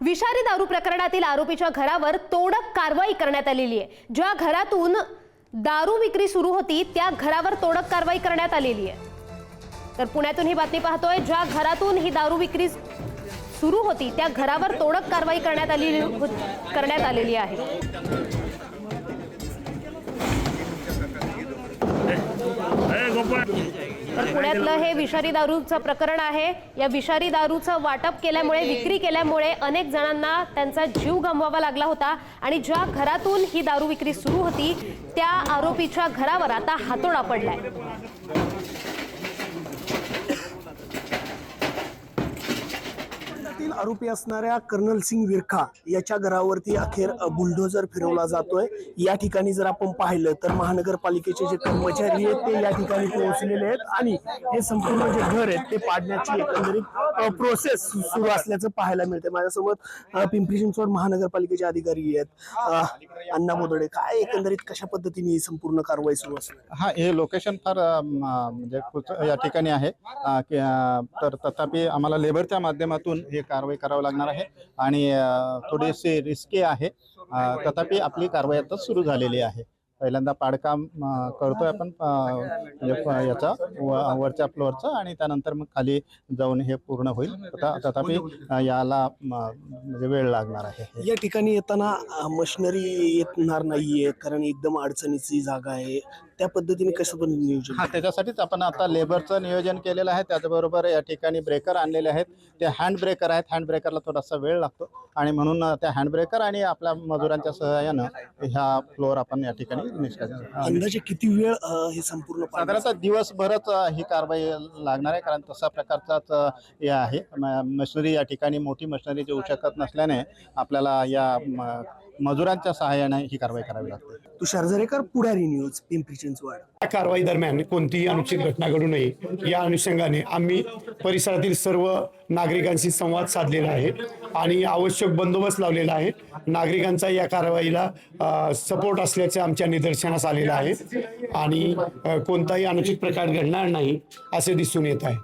विषारी दारू प्रकरणातील आरोपीच्या घरावर तोडक कारवाई करण्यात आलेली आहे। ज्या घरातून दारू विक्री सुरू होती त्या घरावर तोडक कारवाई करण्यात आलेली आहे। तर पुण्यातून ही बातमी पाहतोय, ज्या घरातून ही दारू विक्री सुरू होती त्या घरावर तोडक कारवाई करण्यात आलेली आहे। तर पुण्यातलं हे विषारी दारूचं प्रकरण आहे। या विषारी दारूचं वाटप केल्यामुळे, विक्री केल्यामुळे अनेक जणांना त्यांचा जीव गमवावा लागला होता आणि ज्या घरातून ही दारू विक्री सुरू होती त्या आरोपीच्या घरावर आता हातोडा पडलाय। आरोपी असणाऱ्या कर्नल सिंग विरखा याच्या घरावरती अखेर बुलडोजर फिरवला जातोय। या ठिकाणी जर आपण पाहिलं तर महानगरपालिकेचे जे कर्मचारी आहेत ते या ठिकाणी पोहोचलेले आहेत आणि हे संपूर्ण जे घर आहे ते पाडण्याची एकंदरीत प्रोसेस सुरू असल्याचं पाहायला मिळते। माझ्यासोबत पिंपरी चिंचवड महानगरपालिकेचे अधिकारी आहेत, अण्णा बोदडे। काय एकंदरीत कशा पद्धतीने ही संपूर्ण कारवाई सुरू असते? हा, हे लोकेशन फार म्हणजे या ठिकाणी आहे तर तथापि आम्हाला लेबरच्या माध्यमातून हे कारवाई करावी लागणार आहे आणि थोडीशी रिस्की आहे, तथापि आपली कारवाई आता सुरू झालेली आहे। पहिल्यांदा पाडकाम करतोय आपण याचा वरच्या फ्लोअरचा आणि त्यानंतर मग खाली जाऊन हे पूर्ण होईल। तथापि याला म्हणजे वेळ लागणार आहे। या ठिकाणी येताना मशिनरी येणार नाहीये कारण एकदम अडचणीची जागा आहे, त्या पद्धतीने कसं पण नियोजन? हा, त्याच्यासाठीच आपण आता लेबरचं नियोजन केलेलं आहे। त्याचबरोबर या ठिकाणी ब्रेकर आणलेले आहेत, ते हँड ब्रेकर आहेत। हँड ब्रेकरला थोडासा वेळ लागतो आणि म्हणून त्या हँड ब्रेकर आणि आपल्या मजुरांच्या सहाय्यानं ह्या फ्लोअर आपण या ठिकाणी अंदाजे किती वेळ हे संपूर्ण? साधारणतः दिवसभरच ही कारवाई लागणार आहे, कारण तसा प्रकारचाच हे आहे। मशिनरी या ठिकाणी मोठी मशिनरी देऊ शकत नसल्याने आपल्याला या मजुरांच्या सहाय्याने ही कारवाई करावी लागते। तुषार जरेकर, पुढारी न्यूज, पिंपरी चिंचवड। या कारवाई दरम्यान कोणतीही अनुचित घटना घडू नये या अनुषंगाने आम्ही परिसरातील सर्व नागरिकांशी संवाद साधलेला आहे आणि आवश्यक बंदोबस्त लावलेला आहे। नागरिकांचा या कारवाईला सपोर्ट असल्याचे आमच्या निदर्शनास आलेलं आहे आणि कोणताही अनुचित प्रकार घडणार नाही असे दिसून येत आहे।